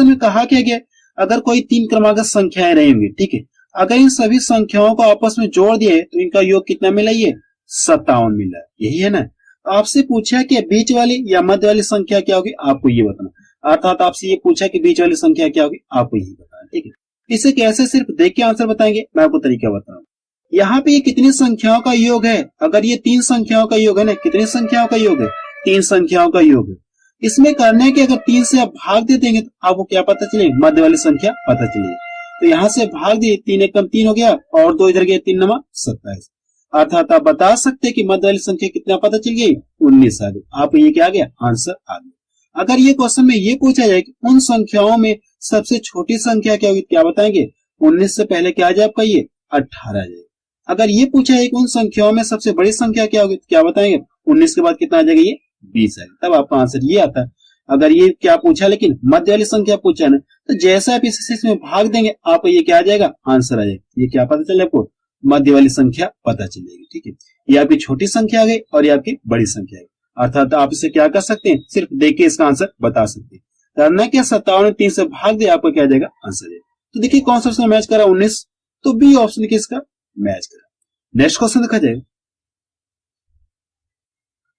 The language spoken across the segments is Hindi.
क्वेश्चन में कहा क्या गया, अगर कोई 3 क्रमागत संख्याएं रहेंगी, ठीक है, अगर इन सभी संख्याओं को आपस में जोड़ दिए तो इनका योग कितना मिला, ये 57 मिला, यही है ना। तो आपसे पूछा कि बीच वाली या मध्य वाली संख्या क्या होगी, आपको ये बताना। अर्थात आपसे ये पूछा कि बीच वाली संख्या क्या होगी, आपको यही बताना, ठीक है। इसे कैसे सिर्फ देख के आंसर बताएंगे, मैं आपको तरीका बता रहा हूँ। यहाँ पे ये कितनी संख्याओं का योग है, अगर ये 3 संख्याओं का योग है ना, कितनी संख्याओं का योग है, 3 संख्याओं का योग है। इसमें करने के अगर 3 से आप भाग दे देंगे तो आपको क्या पता चलेगा, मध्य वाली संख्या पता चलेगी। तो यहाँ से भाग दिए, 3 एकम 3 हो गया और 2 इधर गए, 3 नमा 27। अर्थात आप बता सकते हैं कि मध्य वाली संख्या कितना पता चल गई, 19 आ गई। आप ये क्या आ गया, आंसर आ गया। अगर ये क्वेश्चन में ये पूछा जाए कि उन संख्याओं में सबसे छोटी संख्या क्या होगी, क्या बताएंगे, 19 से पहले क्या आ जाए आपका, ये 18 आ जाएगा। अगर ये पूछा है कि उन संख्याओं में सबसे बड़ी संख्या क्या होगी, क्या बताएंगे, 19 के बाद कितना आ जाएगा, ये 20 आएगा। तब आपका आंसर ये आता है। अगर ये क्या पूछा लेकिन मध्य वाली संख्या पूछा है ना, तो जैसे आप इसमें भाग देंगे आपको ये क्या आ जाएगा, आंसर आ जाएगा। ये क्या पता चले आपको, मध्य वाली संख्या पता चलेगी, ठीक है। ये आपकी छोटी संख्या आ गई और ये आपकी बड़ी संख्या है। अर्थात आप इसे क्या कर सकते हैं, सिर्फ देख के इसका आंसर बता सकते हैं। करना क्या, 57 में 3 से भाग दे, आपको क्या आ जाएगा, आंसर आएगा। तो देखिए कौन सा ऑप्शन मैच करा, 19, तो बी ऑप्शन देखिए इसका मैच करा। नेक्स्ट क्वेश्चन देखा जाए,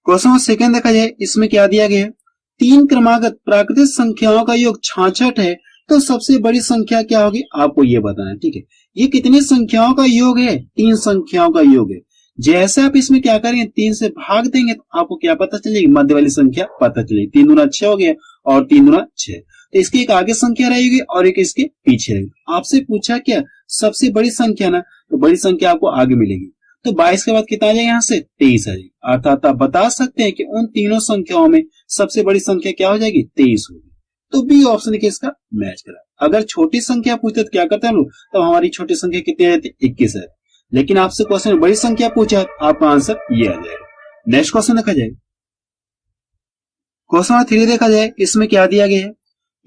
क्वेश्चन सेकंड देखा जाए, इसमें क्या दिया गया है, 3 क्रमागत प्राकृतिक संख्याओं का योग 66 है, तो सबसे बड़ी संख्या क्या होगी, आपको ये बताना है, ठीक है। ये कितनी संख्याओं का योग है, 3 संख्याओं का योग है। जैसे आप इसमें क्या करेंगे, 3 से भाग देंगे तो आपको क्या पता चलेगी, मध्य वाली संख्या पता चलेगी। 3 दूना 6 हो गया और 3 दूना 6, तो इसकी एक आगे संख्या रहेगी और एक इसके पीछे रहेगी। आपसे पूछा क्या, सबसे बड़ी संख्या ना, तो बड़ी संख्या आपको आगे मिलेगी। तो 22 के बाद कितना आ जाएगा, यहाँ से 23 आ जाएगा। अर्थात आप बता सकते हैं कि उन तीनों संख्याओं में सबसे बड़ी संख्या क्या हो जाएगी, 23 होगी। तो बी ऑप्शन के इसका मैच करा। अगर छोटी संख्या पूछते तो क्या करते हैं हम लोग, तो हमारी छोटी संख्या कितनी आ जाती है, 21 है। लेकिन आपसे क्वेश्चन बड़ी संख्या पूछा है, आपका आंसर ये आ जाएगा। नेक्स्ट क्वेश्चन देखा जाए, क्वेश्चन नंबर 3 देखा जाए, इसमें क्या दिया गया है,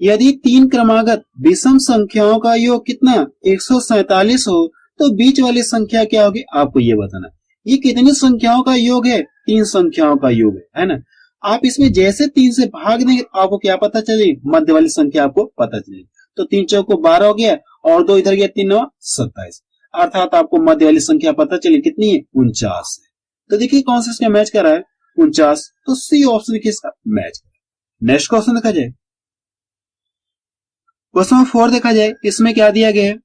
यदि 3 क्रमागत विषम संख्याओं का योग कितना 147 हो, तो बीच वाली संख्या क्या होगी, आपको ये बताना। ये कितनी संख्याओं का योग है, 3 संख्याओं का योग है ना। आप इसमें जैसे 3 से भाग देंगे आपको क्या पता चलेगी, मध्य वाली संख्या आपको पता चलेगी। तो 3 चौको 12 हो गया और 2 इधर गया, 3 9 27। अर्थात आपको मध्य वाली संख्या पता चली कितनी है, 49 है। तो देखिए कौन सा इसका मैच कर रहा है, 49, तो सी ऑप्शन इसका मैच कर। नेक्स्ट क्वेश्चन देखा जाए, क्वेश्चन नंबर 4 देखा जाए, इसमें क्या दिया गया है,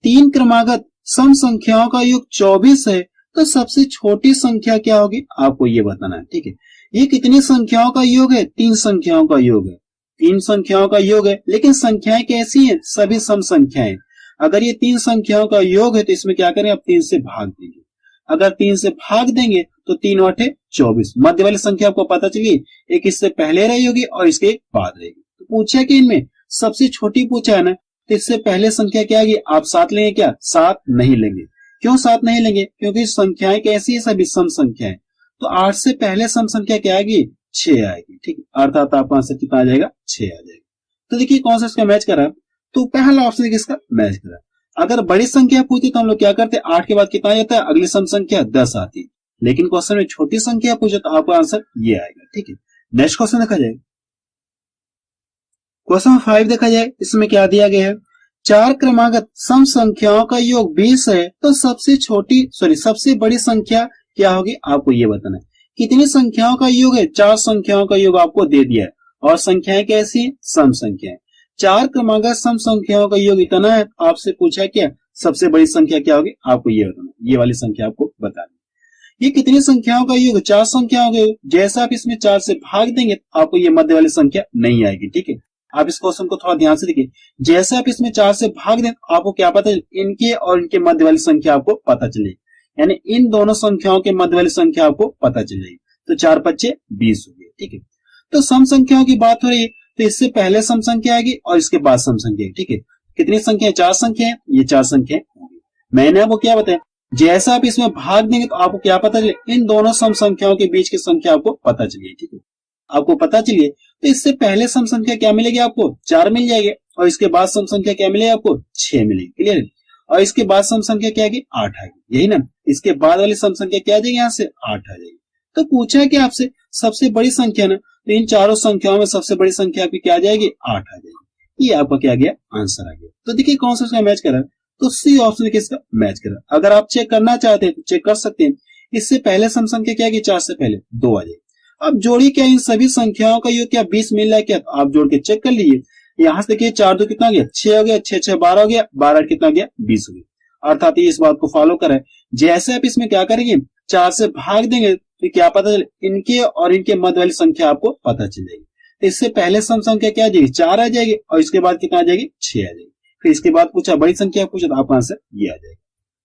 3 क्रमागत सम संख्याओं का योग 24 है, तो सबसे छोटी संख्या क्या होगी, आपको ये बताना है, ठीक है। ये कितनी संख्याओं का योग है, 3 संख्याओं का योग है। 3 संख्याओं का योग है, लेकिन संख्याएं कैसी हैं, सभी सम संख्याएं। अगर ये 3 संख्याओं का योग है तो इसमें क्या करें, आप 3 से भाग देंगे। अगर 3 से भाग देंगे तो 3 8 24, मध्य वाली संख्या आपको पता चली, एक इससे पहले रही होगी और इसके बाद रहेगी। तो पूछा कि इनमें सबसे छोटी पूछा है ना, तो इससे पहले संख्या क्या आएगी, आप 7 लेंगे क्या, 7 नहीं लेंगे। क्यों 7 नहीं लेंगे, क्योंकि संख्याएं कैसी है, सभी सम संख्याएं। तो 8 से पहले सम संख्या क्या आएगी, 6 आएगी, ठीक है। अर्थात आपका आंसर कितना आ जाएगा, 6 आ जाएगा। तो देखिए कौन सा इसका मैच करा, तो पहला ऑप्शन इसका मैच करा। अगर बड़ी संख्या पूछती तो हम लोग क्या करते, 8 के बाद कितना आ जाता है, अगली सम संख्या 10 आती। लेकिन क्वेश्चन में छोटी संख्या पूछे तो आपका आंसर ये आएगा, ठीक है। नेक्स्ट क्वेश्चन देखा जाए, क्वेश्चन 5 देखा जाए, इसमें क्या दिया गया है, 4 क्रमागत सम संख्याओं का योग 20 है, तो सबसे बड़ी संख्या क्या होगी, आपको ये बताना है। कितनी संख्याओं का योग है, 4 संख्याओं का योग आपको दे दिया है और संख्याएं कैसी है, सम संख्याएं। 4 क्रमागत सम संख्याओं का योग इतना है, आपसे पूछा क्या सबसे बड़ी संख्या क्या होगी, आपको ये बताना, ये वाली संख्या आपको बतानी। ये कितनी संख्याओं का योग, 4 संख्याओं का योग। जैसे आप इसमें 4 से भाग देंगे आपको ये मध्य वाली संख्या नहीं आएगी, ठीक है। आप इस क्वेश्चन को थोड़ा ध्यान से देखिए, जैसे आप इसमें 4 से भाग दें आपको क्या पता चले, इनके और इनके मध्य वाली संख्या आपको पता चलेगी, यानी इन दोनों संख्याओं के मध्य वाली संख्या आपको पता चलेगी। तो 4 5 20 हो गए, ठीक है। तो सम संख्याओं की बात हो रही है, तो इससे पहले सम संख्या आएगी और इसके बाद सम संख्या, ठीक है। कितनी संख्या है, 4 संख्या है, ये 4 संख्या होगी। मैंने आपको क्या बताया, जैसा आप इसमें भाग देंगे तो आपको क्या पता चले, इन दोनों सम संख्याओं के बीच की संख्या आपको पता चलिए, ठीक है। आपको पता चलिए तो इससे पहले सम संख्या क्या मिलेगी, आपको 4 मिल जाएगी और इसके बाद सम संख्या क्या मिलेगी, आपको 6 मिलेगी, क्लियर है। और इसके बाद सम संख्या क्या आएगी, 8 आएगी, यही ना। इसके बाद वाली सम संख्या क्या आ जाएगी, यहाँ से 8 आ जाएगी। तो पूछा है कि आपसे सबसे बड़ी संख्या ना, तो इन चारों संख्याओं में सबसे बड़ी संख्या आपकी क्या आ जाएगी, 8 आ जाएगी। ये आपका क्या गया, आंसर आ गया। तो देखिए कौन सा मैच कर रहा है, तो सी ऑप्शन किसका मैच कर रहा है। अगर आप चेक करना चाहते हैं तो चेक कर सकते हैं। इससे पहले सम संख्या क्या है, 4 से पहले 2 आ जाए। अब जोड़ी क्या, इन सभी संख्याओं का योग क्या 20 मिल रहा है क्या, तो आप जोड़ के चेक कर लीजिए। यहाँ से देखिए 4 2 कितना गया, 6 हो गया, 6 6 12 हो गया, 12 कितना गया, 20 हो गया। अर्थात इस बात को फॉलो करें, जैसे आप इसमें क्या करेंगे, 4 से भाग देंगे तो क्या पता चले, इनके और इनके मध्य वाली संख्या आपको पता चल जाएगी। तो इससे पहले सम संख्या क्या आ जाएगी, 4 आ जाएगी, और इसके बाद कितना आ जाएगी, 6 आ जाएगी। फिर इसके बाद पूछा बड़ी संख्या पूछा तो आपका आंसर ये आ जाएगा।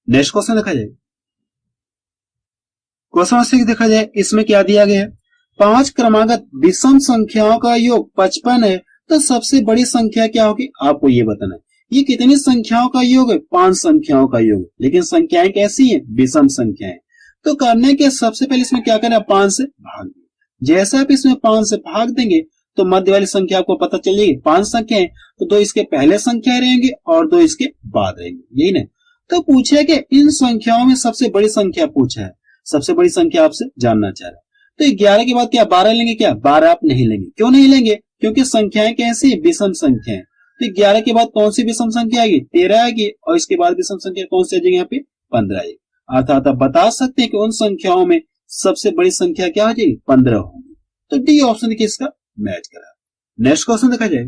नेक्स्ट क्वेश्चन देखा जाए, क्वेश्चन से देखा जाए, इसमें क्या दिया गया है, 5 क्रमागत विषम संख्याओं का योग 55 है, तो सबसे बड़ी संख्या क्या होगी, आपको ये बताना है। ये कितनी संख्याओं का योग है, 5 संख्याओं का योग, लेकिन संख्याएं कैसी हैं, विषम संख्याएं। तो करने के सबसे पहले इसमें क्या करना है, 5 से भाग दें। जैसे आप इसमें 5 से भाग देंगे तो मध्य वाली संख्या आपको पता चलेगी, 5 संख्याएं, तो 2 इसके पहले संख्या रहेंगे और 2 इसके बाद रहेंगे, यही ना। तो पूछे कि इन संख्याओं में सबसे बड़ी संख्या पूछा है, सबसे बड़ी संख्या आपसे जानना चाह रहा है। तो 11 के बाद क्या 12 लेंगे, क्या 12 आप नहीं लेंगे, क्यों नहीं लेंगे, क्योंकि संख्याएं कैसी, विषम संख्याएं। तो 11 के बाद कौन सी विषम संख्या आएगी, 13 आएगी, और इसके बाद विषम संख्या कौन सी आ जाएगी, यहाँ पे 15 आएगी। अर्थात आप बता सकते हैं कि उन संख्याओं में सबसे बड़ी संख्या क्या हो जाएगी, 15 होगी। तो डी ऑप्शन किसका मैच करा। नेक्स्ट क्वेश्चन देखा जाए,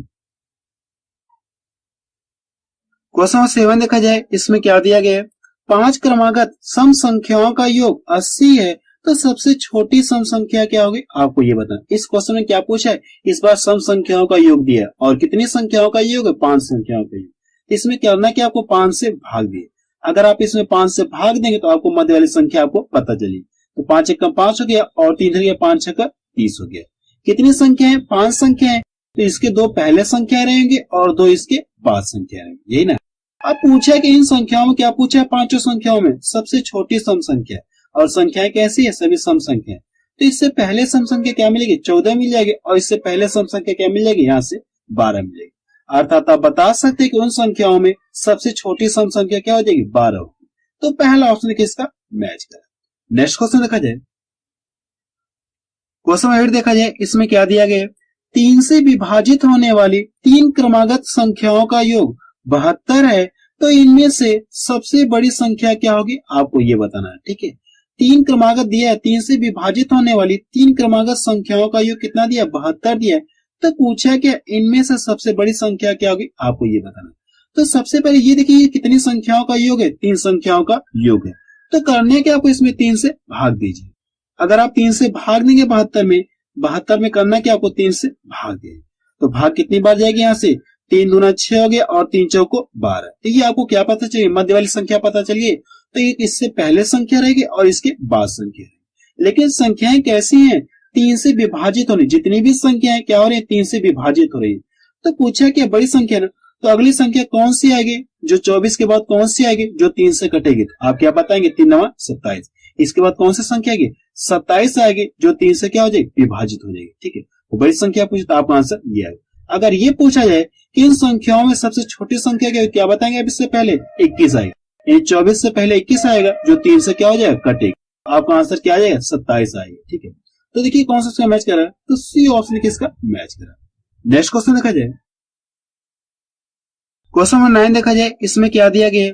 क्वेश्चन 7 देखा जाए, इसमें क्या दिया गया है, 5 क्रमागत सम संख्याओं का योग 80 है, तो सबसे छोटी सम संख्या क्या होगी, आपको ये बताना। इस क्वेश्चन में क्या पूछा है, इस बार सम संख्याओं का योग दिया है, और कितनी संख्याओं का योग है, 5 संख्याओं का योग। इसमें क्या करना है कि आपको 5 से भाग दिए। अगर आप इसमें 5 से भाग देंगे तो आपको मध्य वाली संख्या आपको पता चली। तो 5 एक 5 हो गया, और 3 गया, 5 6 30 हो गया। कितनी संख्या है, 5 संख्या है, तो इसके 2 पहले संख्या रहेंगे और 2 इसके बाद संख्या रहेंगे, यही ना। अब पूछा कि इन संख्याओं में क्या पूछा है, 5 संख्याओं में सबसे छोटी सम संख्या, और संख्याएं कैसी है, सभी सम संख्या। तो इससे पहले सम संख्या क्या मिलेगी, 14 मिल जाएगी, और इससे पहले सम संख्या क्या मिल जाएगी, यहाँ से 12 मिलेगी। अर्थात आप बता सकते हैं कि उन संख्याओं में सबसे छोटी सम संख्या क्या हो जाएगी, 12 होगी। तो पहला ऑप्शन किसका मैच करें। नेक्स्ट क्वेश्चन देखा जाए, क्वेश्चन 8 देखा जाए, इसमें क्या दिया गया, 3 से विभाजित होने वाली 3 क्रमागत संख्याओं का योग 72 है, तो इनमें से सबसे बड़ी संख्या क्या होगी, आपको ये बताना है। ठीक है, 3 क्रमागत दिया है, 3 से विभाजित होने वाली 3 क्रमागत संख्याओं का योग कितना दिया, 72 दिया है। तो पूछा क्या इनमें से सबसे बड़ी संख्या क्या होगी, आपको ये बताना है। तो सबसे पहले ये देखिए, ये कितनी संख्याओं का योग है, 3 संख्याओं का योग है। तो करने के आपको इसमें 3 से भाग दीजिए। अगर आप 3 से भाग देंगे 72 में करना क्या, आपको 3 से भाग देंगे, तो भाग कितनी बार जाएगी, यहाँ से 3 दूना 6 हो गया, और 3 चौको 12। तो ये आपको क्या पता चलिए, मध्य वाली संख्या पता चलिए। तो ये इससे पहले संख्या रहेगी और इसके बाद संख्या रहेगी। लेकिन संख्याएं कैसी हैं, 3 से विभाजित होनी, जितनी भी संख्याएं क्या हो रही है, 3 से विभाजित हो रही है। तो पूछा क्या बड़ी संख्या ना, तो अगली संख्या कौन सी आएगी, जो 24 के बाद कौन सी आएगी, जो 3 से कटेगी। आप क्या बताएंगे, 3 9 27। इसके बाद कौन सी संख्या आएगी, 27 आएगी, जो 3 से क्या हो जाएगी, विभाजित हो जाएगी। ठीक है, वो बड़ी संख्या पूछे तो आपका आंसर ये आएगा। अगर ये पूछा जाए कि इन संख्याओं में सबसे छोटी संख्या क्या बताएंगे, अब इससे पहले 21 आएगा, 24 से पहले 21 आएगा, जो 3 से क्या हो जाएगा, कटेगा। आपका आंसर क्या आ जाएगा, 27 आएगा। ठीक है, तो देखिए कौन सा मैच कर रहा है, तो सी ऑप्शन किसका मैच कर रहा है। नेक्स्ट क्वेश्चन देखा जाए, क्वेश्चन नंबर 9 देखा जाए, इसमें क्या दिया गया है,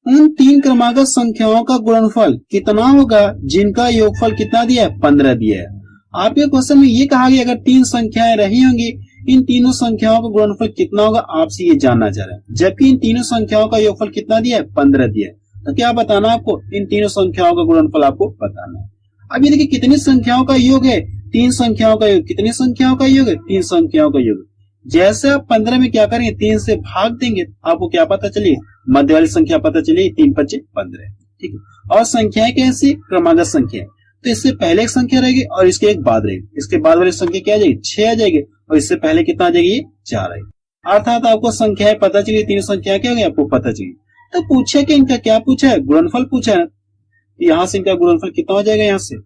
उन 3 क्रमागत संख्याओं का गुणनफल कितना होगा जिनका योगफल कितना दिया है, 15 दिया है। आपके क्वेश्चन में ये कहा गया अगर 3 संख्याएं रही होंगी, इन तीनों संख्याओं का गुणनफल कितना होगा, आपसे ये जानना चाह रहा है। जबकि इन तीनों संख्याओं का योगफल कितना दिया है, 15 दिया है। तो क्या बताना आपको, इन तीनों संख्याओं का गुणनफल आपको बताना है। अब ये देखिए कितनी संख्याओं का योग है, 3 संख्याओं का योग। कितनी संख्याओं का योग है, 3 संख्याओं का योग। जैसे आप 15 में क्या करेंगे, 3 से भाग देंगे, आपको क्या पता चलिए, मध्य वाली संख्या पता चलिए, 3 5 15। ठीक है, और संख्याएं कैसी, क्रमागत संख्या। तो इससे पहले एक संख्या रहेगी और इसके एक बाद रहेगी, इसके बाद वाली संख्या क्या आ जाएगी, 6 आ जाएगी, और इससे पहले कितना आ जाएगी, 4 आएगी। अर्थात आपको संख्याएं पता चली, 3 संख्या क्या हो गई, आपको पता चली। तो पूछे कि इनका क्या पूछा है, गुणनफल पूछा है। यहाँ से इनका गुणनफल कितना हो जाएगा, यहाँ से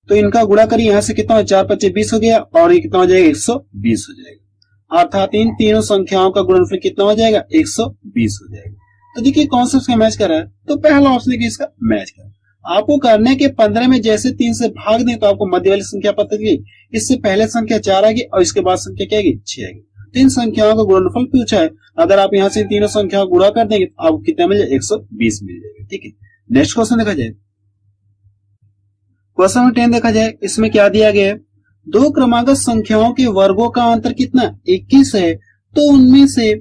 तो इनका गुणा करिए, यहाँ से कितना, 4 5 20 हो गया, और ये कितना हो जाएगा, 120 हो जाएगा। अर्थात इन तीनों संख्याओं का गुणनफल कितना हो जाएगा, 120 हो जाएगा। तो देखिए कौन सा इसका मैच कर रहा है, तो पहला ऑप्शन इसका मैच कर। आपको करने के 15 में जैसे 3 से भाग दें तो आपको मध्य वाली संख्या पता चली, इससे पहले संख्या 4 आएगी और इसके बाद संख्या क्या आएगी, 6 आएगी। तीन संख्याओं का गुणनफल पूछा है। अगर आप यहाँ से तीनों संख्याओं गुणा कर देंगे तो आपको कितना मिल जाएगा, 120 मिल जाएगा। ठीक है, नेक्स्ट क्वेश्चन देखा जाए। क्वेश्चन नंबर 10 देखा जाए, इसमें क्या दिया गया है, दो क्रमागत संख्याओं के वर्गों का अंतर कितना 21 है, तो उनमें से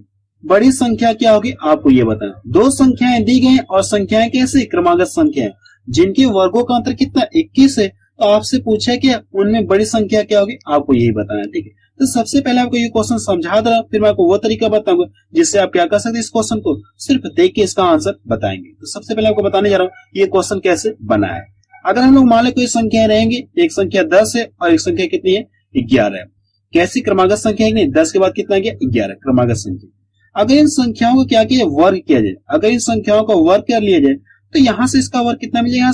बड़ी संख्या क्या होगी, आपको ये बताना। दो संख्याएं दी गई और संख्याएं कैसे, क्रमागत संख्याएं जिनके वर्गों का अंतर कितना 21 है, तो आपसे पूछा है कि उनमें बड़ी संख्या क्या होगी, आपको यही बताना है। ठीक है, तो सबसे पहले आपको ये क्वेश्चन समझा दे रहा हूं, फिर मैं आपको वो तरीका बताऊंगा जिससे आप क्या कर सकते हैं, इस क्वेश्चन को सिर्फ देख के इसका आंसर बताएंगे। तो सबसे पहले आपको बताने जा रहा हूँ ये क्वेश्चन कैसे बना है। अगर हम लोग मान लें कोई संख्याएं रहेंगी, एक संख्या 10 है और एक संख्या कितनी है, 11 है। कैसी, क्रमागत संख्या है नहीं, 10 के बाद कितना गया, 11 क्रमागत संख्या। अगर इन संख्याओं को क्या किया, वर्ग किया जाए, अगर इन संख्याओं का वर्ग कर लिया जाए तो यहां से इसका वर्ग कितना मिलेगा,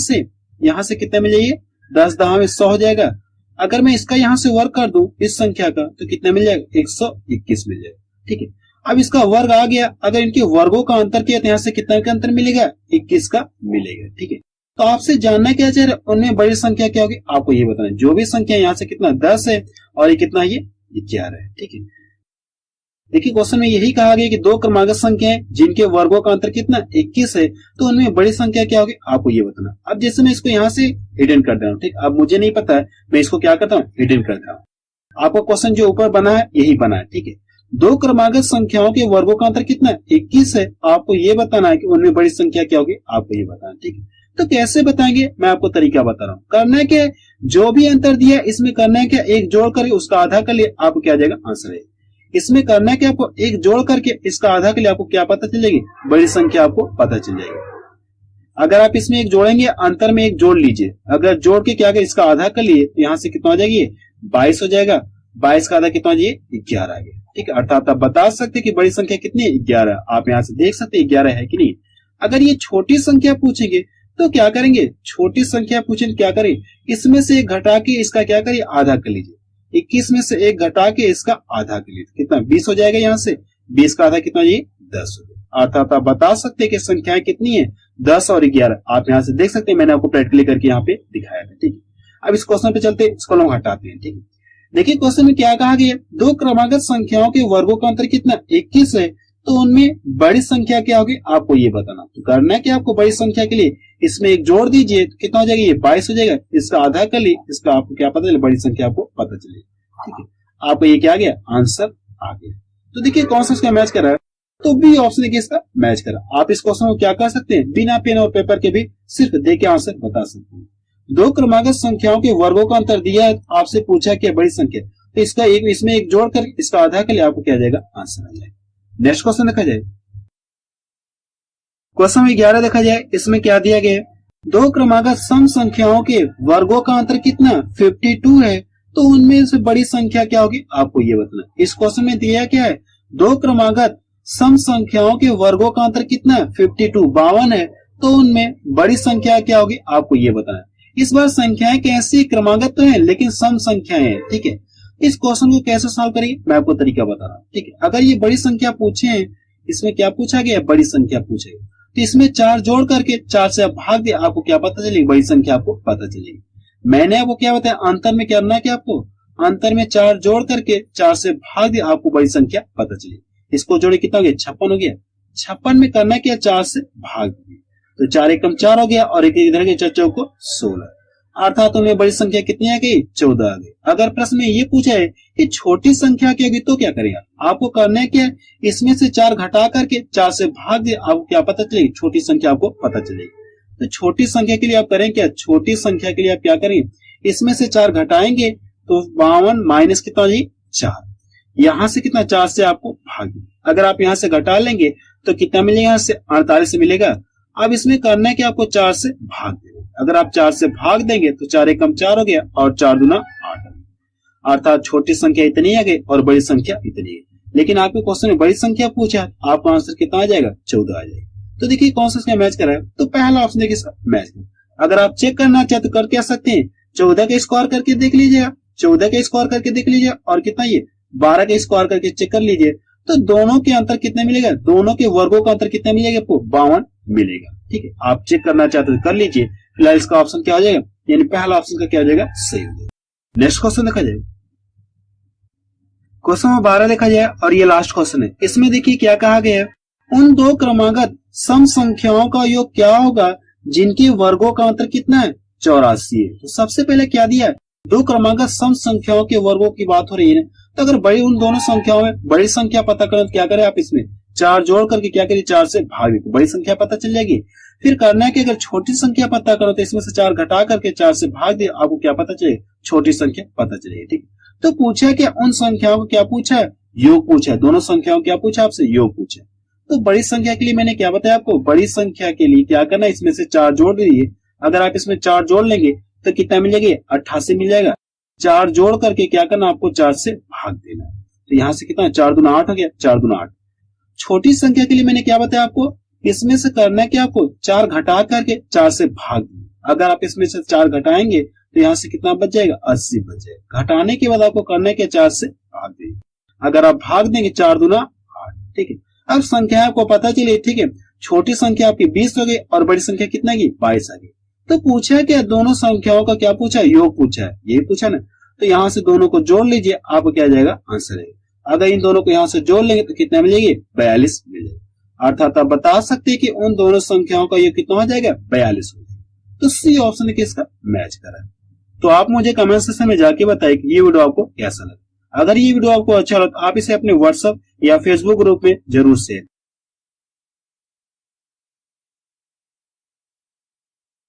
यहां से कितना मिलेगा, 10 10 में 100 हो जाएगा। अगर मैं इसका यहां से वर्ग कर दूं इस संख्या का तो कितना मिल जाएगा, 121 मिल जाएगा। ठीक है, अब इसका वर्ग आ गया, अगर इनके वर्गों का अंतर किया तो यहां से कितना का अंतर मिलेगा, 21 का मिलेगा। ठीक है, तो आपसे जानना क्या चाह रहे, उनमें बड़ी संख्या क्या होगी, आपको ये बताना। जो भी संख्या यहाँ से कितना 10 है और ये कितना, ये 11 है। ठीक है, देखिए क्वेश्चन में यही कहा गया कि दो क्रमागत संख्याएं जिनके वर्गों का अंतर कितना 21 है, तो उनमें बड़ी संख्या क्या होगी, आपको ये बताना। अब जैसे मैं इसको यहाँ से हिडन कर दे रहा हूँ, ठीक, अब मुझे नहीं पता है, मैं इसको क्या करता हूँ, हिडन करता हूँ। आपको क्वेश्चन जो ऊपर बना है यही बना है। ठीक है, दो क्रमागत संख्याओं के वर्गों का अंतर कितना 21 है, आपको ये बताना है कि उनमें बड़ी संख्या क्या होगी, आपको ये बताना। ठीक है, तो कैसे बताएंगे, मैं आपको तरीका बता रहा हूँ। करना है क्या, जो भी अंतर दिया इसमें करना है क्या, एक जोड़ करके उसका आधा कर लिए, आपको क्या जाएगा, आंसर है। इसमें करना है कि आपको एक जोड़ करके इसका आधा के लिए आपको क्या पता चलेगी, बड़ी संख्या आपको पता चल जाएगी। अगर आप इसमें एक जोड़ेंगे, अंतर में एक जोड़ लीजिए, अगर जोड़ के क्या कर इसका आधा कर लिए तो यहां से कितना हो जाएगी, 22 हो जाएगा। 22 का आधा कितना हो जाएगा, 11 आ गया। ठीक है, अर्थात आप बता सकते हैं कि बड़ी संख्या कितनी है, 11। आप यहां से देख सकते हैं 11 है कि नहीं। अगर ये छोटी संख्या पूछेंगे तो क्या करेंगे, छोटी संख्या पूछेंगे क्या करें, इसमें से एक घटा के इसका क्या करिए, आधा कर लीजिए। 21 में से एक घटा के इसका आधा के लिए कितना 20 हो जाएगा। यहाँ से 20 का आधा कितना, ये 10 हो गया। अर्थात आप बता सकते हैं कि संख्याएं कितनी है, 10 और 11। आप यहाँ से देख सकते हैं, मैंने आपको प्रैक्टिकली करके यहाँ पे दिखाया है। ठीक है, अब इस क्वेश्चन पे चलते हैं, इसको हम हटाते हैं। ठीक है, देखिए क्वेश्चन में क्या कहा गया, दो क्रमागत संख्याओं के वर्गों का अंतर कितना 21 है, तो उनमें बड़ी संख्या क्या होगी, आपको ये बताना। तो करना है कि आपको बड़ी संख्या के लिए इसमें एक जोड़ दीजिए, तो कितना हो जाएगा, ये 22 हो जाएगा। इसका आधा कर ली, इसका आपको क्या पता चले, बड़ी संख्या आपको पता चलेगी। ठीक है, आपको ये क्या आ गया, आंसर आ गया। तो देखिए कौन सा इसका मैच कर रहा है, तो बी ऑप्शन देखिए इसका मैच कर रहा है। आप इस क्वेश्चन को क्या कर सकते हैं, बिना पेन और पेपर के भी सिर्फ देख के आंसर बता सकते हैं। दो क्रमागत संख्याओं के वर्गों का अंतर दिया है, आपसे पूछा कि बड़ी संख्या, तो इसका एक इसमें एक जोड़ कर इसका आधा के लिए आपको क्या जाएगा, आंसर आ जाएगा। नेक्स्ट क्वेश्चन देखा जाए, क्वेश्चन 11 देखा जाए, इसमें क्या दिया गया है, दो क्रमागत सम संख्याओं के वर्गों का अंतर कितना 52 है, तो उनमें से बड़ी संख्या क्या होगी, आपको ये बताना। इस क्वेश्चन में दिया क्या है, दो क्रमागत सम संख्याओं के वर्गों का अंतर कितना 52 52 है, तो उनमें बड़ी संख्या क्या होगी, आपको ये बताना। इस बार संख्याएं कैसी, क्रमागत तो है लेकिन सम संख्याएं हैं। ठीक है, इस क्वेश्चन को कैसे सॉल्व करेंगे, मैं आपको तरीका बता रहा हूँ। ठीक है, अगर ये बड़ी संख्या पूछे हैं, इसमें क्या पूछा गया, बड़ी संख्या पूछे, तो इसमें 4 जोड़ करके 4 से आप भाग दे, आपको क्या पता चलेगी, बड़ी संख्या आपको पता चलेगी। मैंने आपको क्या बताया, अंतर में क्या करना है, कि आपको अंतर में 4 जोड़ करके 4 से भाग दे, आपको बड़ी संख्या पता चलेगी। इसको जोड़े कितना हो गया, 56 हो गया। 56 में करना क्या, 4 से भाग दिए, तो 4 एकम 4 हो गया और एक इधर के 4 चौक को 16, अर्थात उनमें बड़ी संख्या कितनी आ गई, 14 आ गई। अगर प्रश्न में ये पूछा है कि छोटी संख्या क्या होगी, तो क्या करेगा, आपको करना है क्या, इसमें से 4 घटा करके 4 से भाग दे, आपको क्या पता चलेगी, छोटी संख्या आपको पता चलेगी। तो छोटी संख्या के लिए आप करें क्या, छोटी संख्या के लिए आप क्या करेंगे, इसमें से 4 घटाएंगे तो 52 माइनस कितना जी 4, यहां से कितना 4 से आपको भाग, अगर आप यहां से घटा लेंगे तो कितना मिलेगा, यहां से 48 मिलेगा। अब इसमें करना है कि आपको 4 से भाग देना, अगर आप 4 से भाग देंगे तो 4 एकम 4 हो गया और 4 दूना 8, अर्थात छोटी संख्या इतनी आ गई और बड़ी संख्या इतनी है। लेकिन आपके क्वेश्चन में बड़ी संख्या पूछा, आपका आंसर कितना आ जाएगा, 14 आ जाएगा। तो देखिए कौन सा इसका मैच कर रहा है, तो पहला ऑप्शन देखिए इसका मैच कर। अगर आप चेक करना चाहते तो कर क्या सकते हैं, 14 का स्क्वायर करके देख लीजिएगा, 14 का स्क्वायर करके देख लीजिए, और कितना ये 12 का स्क्वायर करके चेक कर लीजिए, तो दोनों के अंतर कितने मिलेगा, दोनों के वर्गों का अंतर कितना मिलेगा आपको, 52 मिलेगा। ठीक है, आप चेक करना चाहते तो कर लीजिए, फिलहाल इसका ऑप्शन क्या हो जाएगा, यानी पहला ऑप्शन का क्या हो जाएगा, सही हो जाएगा। नेक्स्ट क्वेश्चन देखा जाए, क्वेश्चन नंबर 12 देखा जाए और ये लास्ट क्वेश्चन है। इसमें देखिए क्या कहा गया है, उन दो क्रमागत सम संख्याओं का योग क्या होगा जिनके वर्गों का अंतर कितना है, 84 है। तो सबसे पहले क्या दिया है, दो क्रमागत सम संख्याओं के वर्गों की बात हो रही है। तो अगर बड़ी उन दोनों संख्याओं में बड़ी संख्या पता करें तो क्या करें आप, इसमें 4 जोड़ करके क्या करिए 4 से भाग दे, बड़ी संख्या पता चल जाएगी। फिर करना है कि अगर छोटी संख्या पता करो तो इसमें से 4 घटा करके 4 से भाग दे, आपको क्या पता चलेगा, छोटी संख्या पता चलेगी। ठीक, तो पूछा क्या, उन संख्याओं को क्या पूछा है, योग पूछा है। दोनों संख्याओं क्या पूछा आपसे, योग पूछा है। तो बड़ी संख्या के लिए मैंने क्या बताया आपको, बड़ी संख्या के लिए क्या करना है, इसमें से 4 जोड़ दीजिए। अगर आप इसमें 4 जोड़ लेंगे तो कितना मिल जाएगा, 88 मिल जाएगा। 4 जोड़ करके क्या करना, आपको 4 से भाग देना। तो यहां से कितना, 4 दूना 8 हो गया, 4 दूना 8। छोटी संख्या के लिए मैंने क्या बताया आपको, इसमें से करना है कि आपको 4 घटा करके 4 से भाग देना। अगर आप इसमें से 4 घटाएंगे तो यहाँ से कितना बच जाएगा, 80 बच जाएगा। घटाने के बाद आपको करना है कि 4 से भाग देंगे। अगर आप भाग देंगे 4 दूना 8। ठीक है, अब संख्या आपको पता चली। ठीक है, छोटी संख्या आपकी 20 हो गई और बड़ी संख्या कितना की, 22 आ गई। तो पूछा है क्या, दोनों संख्याओं का क्या पूछा है, योग पूछा है, यही पूछा ना। तो यहाँ से दोनों को जोड़ लीजिए, आपको क्या जाएगा, आंसर आएगा। अगर इन दोनों को यहाँ से जोड़ लेंगे तो कितना मिलेगी, 42 मिलेगा। अर्थात आप बता सकते हैं कि उन दोनों संख्याओं का योग कितना हो जाएगा, 42 हो जाएगा। तो सी ऑप्शन किसका मैच करा है। तो आप मुझे कमेंट सेक्शन में जाके बताएं कि ये वीडियो आपको कैसा लगा। अगर ये वीडियो आपको अच्छा लगा तो आप इसे अपने व्हाट्सएप या फेसबुक ग्रुप में जरूर शेयर